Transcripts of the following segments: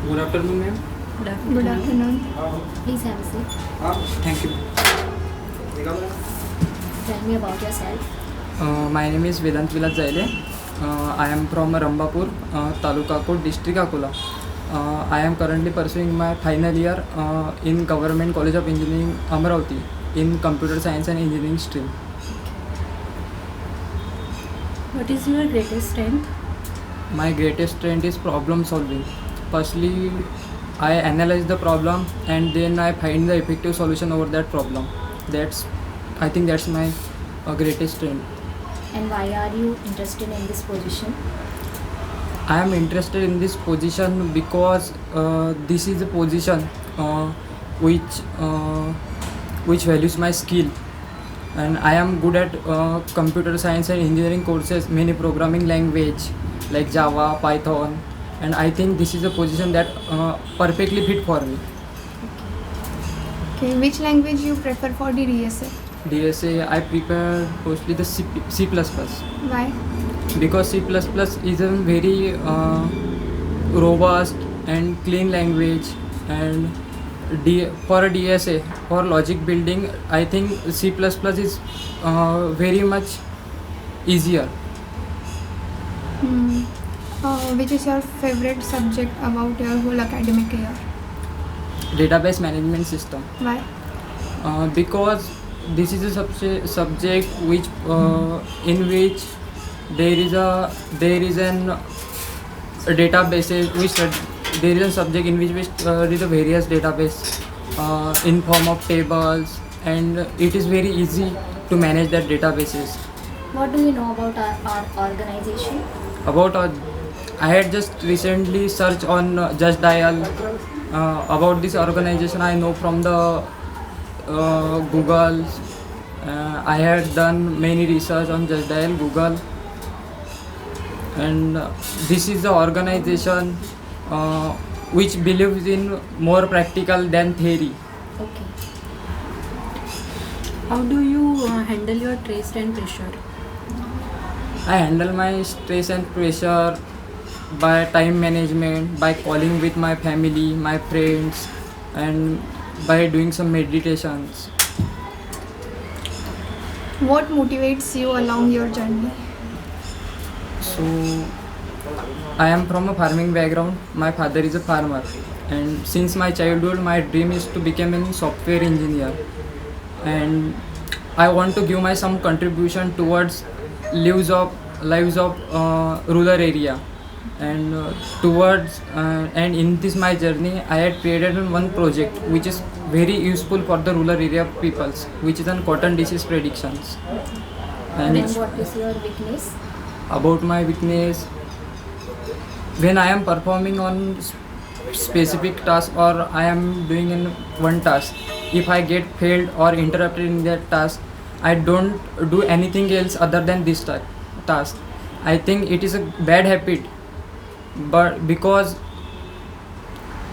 Good afternoon, ma'am. Good afternoon. Please have a seat. Thank you. Tell me about yourself. My name is Vedant Vilas Zaile. I am from Rambapur, Taluka Kot, District Akola. I am currently pursuing my final year in Government College of Engineering, Amravati, in Computer Science and Engineering stream. What is your greatest strength? My greatest strength is problem solving. Firstly, I analyze the problem and then I find the effective solution over that problem. I think that's my greatest strength. And why are you interested in this position? I am interested in this position because this is a position which which values my skill, and I am good at computer science and engineering courses, many programming language like Java, Python, and I think this is a position that perfectly fit for me. Okay, which language you prefer for the DSA? DSA I prepare mostly the C++ Why? because C++ is a very robust and clean language, and for a DSA, for logic building, I think C++ is very much easier. Which is your favorite subject about your whole academic year? Database management system, Why? because this is a subject which in which there is an a database there is a subject in which we study the various database in form of tables, and it is very easy to manage that databases. What do you know about our organization? About I had just recently searched on Just Dial about this organization. I know from the Google. I had done many research on Just Dial, Google, and this is the organization which believes in more practical than theory. Okay. How do you handle your stress and pressure? I handle my stress and pressure by time management, by calling with my family, my friends, and by doing some meditations. What motivates you along your journey? So, I am from a farming background. My father is a farmer, and since my childhood, my dream is to become a software engineer. And I want to give my some contribution towards lives of rural area, and and in this my journey, I had created one project which is very useful for the rural area peoples, which is on cotton disease predictions. And Then what is your weakness? about my weakness, when I am performing on specific task or I am doing in one task, if I get failed or interrupted in that task, I don't do anything else other than this task. I think it is a bad habit, but because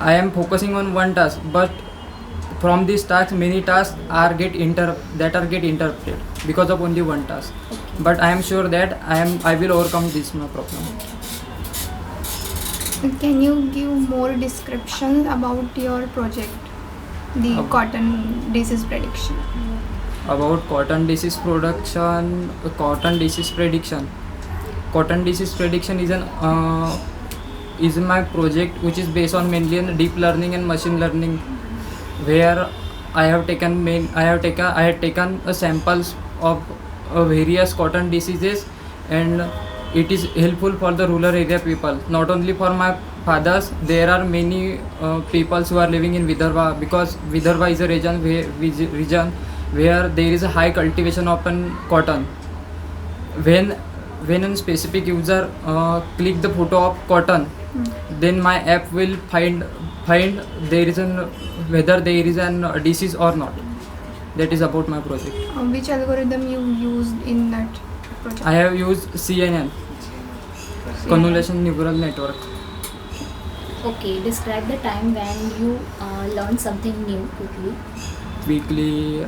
I am focusing on one task, but from this task many tasks are get interrupted because of only one task. But I am sure that I will overcome this my problem. Can you give more description about your project, the Ab- cotton disease prediction? About cotton disease prediction. Cotton disease prediction is my project which is based on mainly on deep learning and machine learning, where I had taken samples of various cotton diseases, and it is helpful for the rural area people. Not only for my fathers, there are many peoples who are living in Vidarbha, because Vidarbha is a region where there is a high cultivation of cotton. When a specific user click the photo of cotton, then my app will find there is whether there is an disease or not. That is about my project. Which algorithm you used in that project? I have used CNN, convolution neural network. Okay, describe the time when you learned something new quickly. Weekly,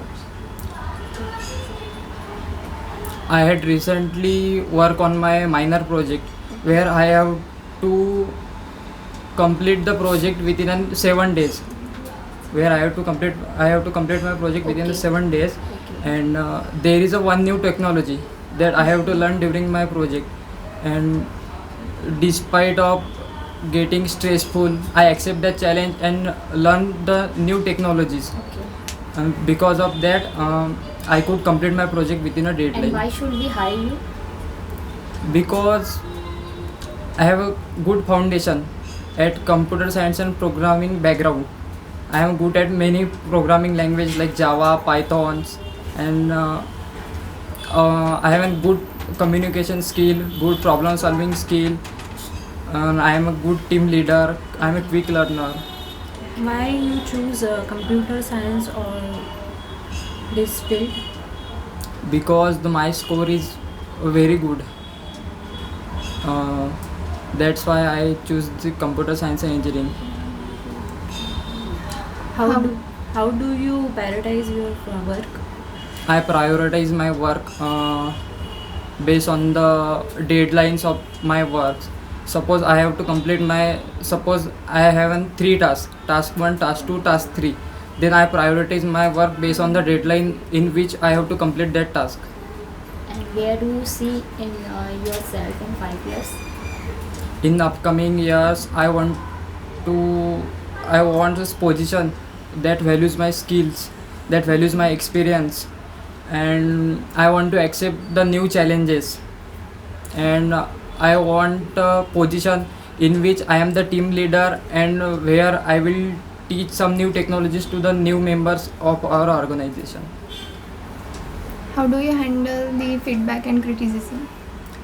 I had recently worked on my minor project where I have to complete the project within 7 days. Where I have to complete my project within the Okay. 7 days, Okay. and there is a one new technology that I have to learn during my project, and despite of getting stressful, I accept the challenge and learn the new technologies, Okay. and because of that I could complete my project within a And deadline. why should we hire you? Because I have a good foundation at computer science and programming background. I am good at many programming language like Java, Pythons, and I have a good communication skill, good problem solving skill, and I am a good team leader. I am a quick learner Why you choose computer science or this field? because my score is very good. That's why I choose the computer science and engineering. How How- do, how do you prioritize your work? I prioritize my work based on the deadlines of my work. Suppose I have to complete suppose I have 3 tasks, task 1, task 2, task 3. Then I prioritize my work based on the deadline in which I have to complete that task. And where do you see in yourself in 5 years? In upcoming years, I want this position that values my skills, that values my experience, and I want to accept the new challenges, and I want a position in which I am the team leader, and where I will teach some new technologies to the new members of our organization. How do you handle the feedback and criticism?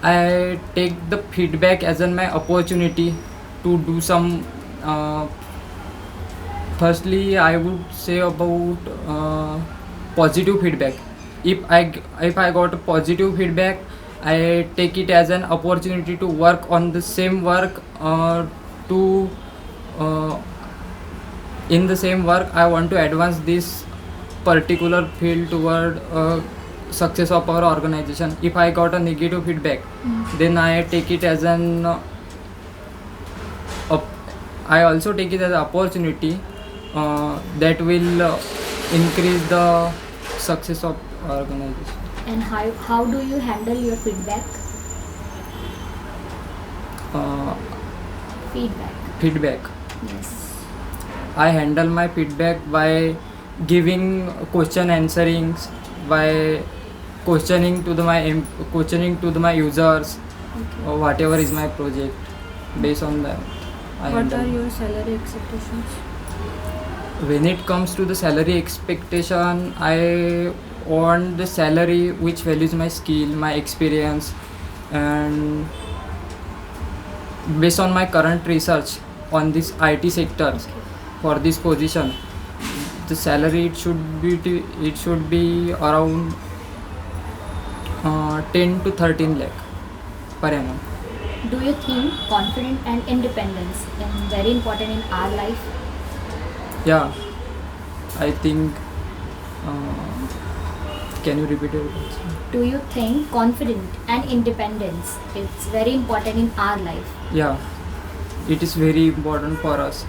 I take the feedback as my opportunity to do some. Firstly, I would say about positive feedback. If I got a positive feedback, I take it as an opportunity to work on the same work. To In the same work, I want to advance this particular field toward success of our organization. If I got a negative feedback, then I take it as I also take it as an opportunity that will increase the success of our organization. And how do you handle your feedback? Uh, Feedback. Feedback. Yes. I handle my feedback by giving question answerings, by questioning to my users, Okay. or whatever is my project. Based on that, I What handle. are your salary expectations? When it comes to the salary expectation, I want the salary which values my skill, my experience, and based on my current research on this IT sector for this position, the salary it should be around 10 to 13 lakh per annum. Do you think confidence and independence is very important in our life? Yeah, I think. Can you repeat it? Do you think confidence and independence is very important in our life? Yeah, it is very important for us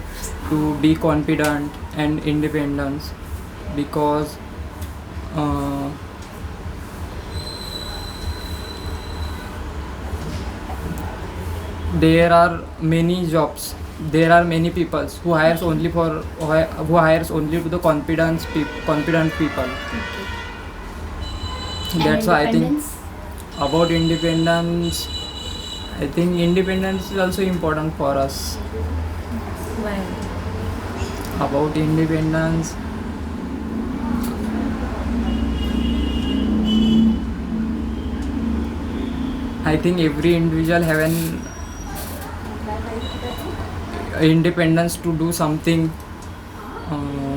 to be confident and independent, because there are many jobs, there are many people who hires only to the confident people. Okay. That's why I think independence? about independence, I think independence is also important for us. Why? About independence, I think every individual have an independence to do something. uh,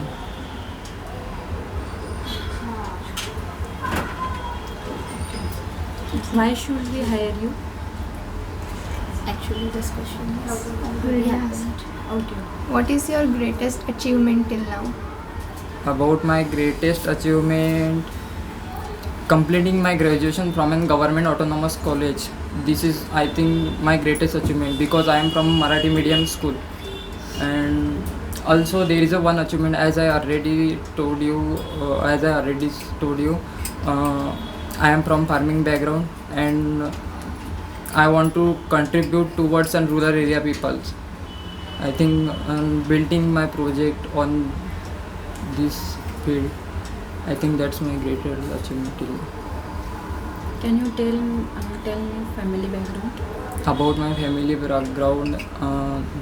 Why should we hire you? Actually, this question is Already already asked. happened. Okay. What is your greatest achievement till now? about my greatest achievement, completing my graduation from a government autonomous college. This is, I think, my greatest achievement, because I am from Marathi medium school, And also there is a one achievement, as I already told you. I am from farming background, and I want to contribute towards some rural area peoples. I think building my project on this field, I think that's my greater achievement till now. Can you tell me family background? About my family background,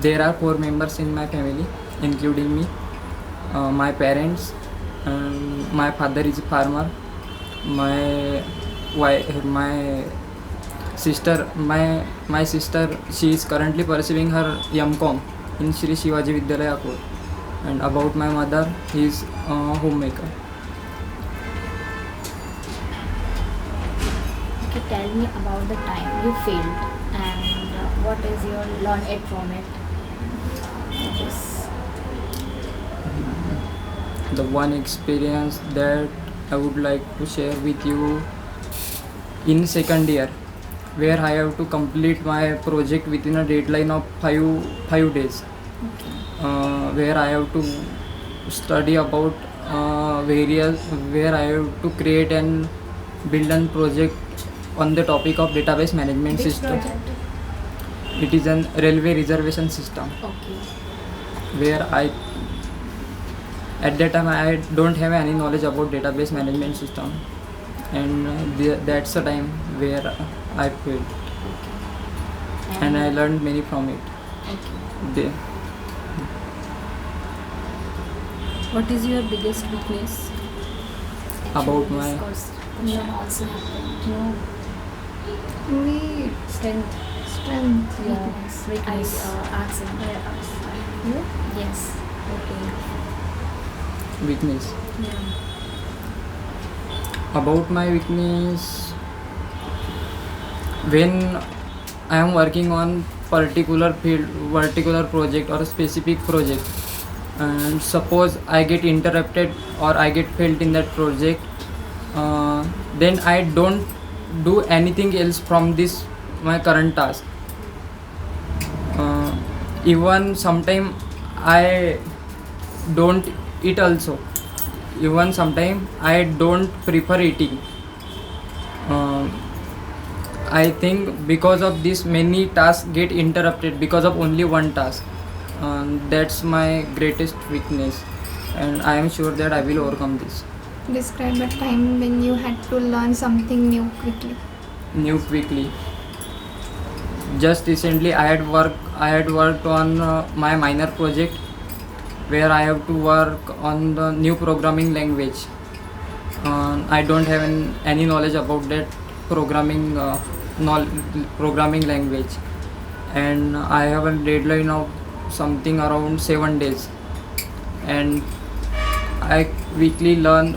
there are 4 members in my family, including me. My parents, and my father is a farmer. My sister, she is currently pursuing her M.Com in Shri Shivaji Vidyalaya Akkur. And about my mother, he is a homemaker. Okay, tell me about the time you failed and what is your learn it from it. Yes. The one experience that I would like to share with you, in second year, where I have to complete my project within a deadline of 5 days, where I have to study about where I have to create and build a project on the topic of database management Which system. project? It is an railway reservation system, Okay. where at that time I don't have any knowledge about database management system, and that's the time where I failed, and I learned many from it. Okay. What is your biggest weakness? About Actually, my- this question also happened. No. We Strength. strength. Weakness. Weakness. I asked him. You? Yes. Okay. Weakness. Yeah. About my weakness, when I am working on particular field, particular project or a specific project, and suppose I get interrupted or I get failed in that project, then I don't do anything else from this my current task. Even sometime I don't eat also. Even sometime I don't prefer eating. I think because of this many tasks get interrupted because of only one task. That's my greatest weakness, and I am sure that I will overcome this. Describe a time when you had to learn something new quickly. Just recently I had worked on my minor project, where I have to work on the new programming language. I don't have any knowledge about that programming language, and I have a deadline of something around 7 days, and I quickly learn.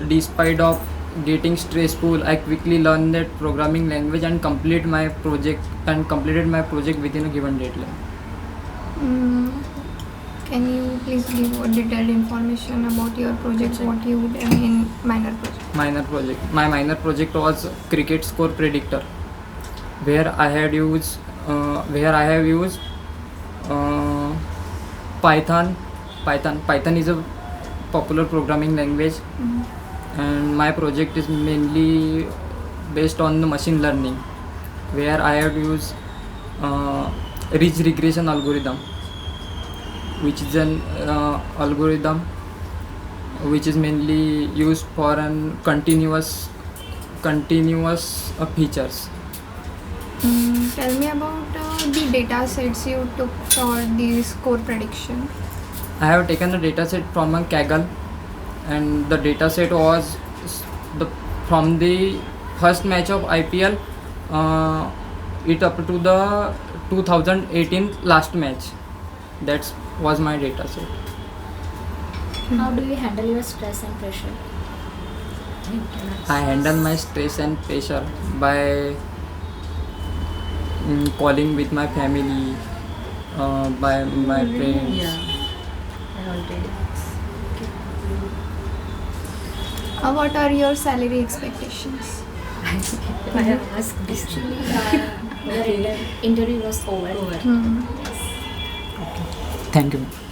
Despite of getting stressful, I quickly learned that programming language and completed my project within a given deadline. Can you please give more detailed information about your project, what you did in minor project? My minor project was cricket score predictor, where I have used Python. Python is a popular programming language, and my project is mainly based on the machine learning, where I have used ridge regression algorithm, which is an algorithm which is mainly used for an continuous features. Tell me about the data sets you took for the score prediction. I have taken the dataset from a Kaggle, and the dataset was from the first match of IPL, it up to the 2018 last match. That was my dataset. How do you handle your stress and pressure? I handle my stress and pressure by calling with my family, by my friends. Yeah. I already asked. What are your salary expectations? I have asked this. Actually, your interview was over. Over. Yes. Thank you.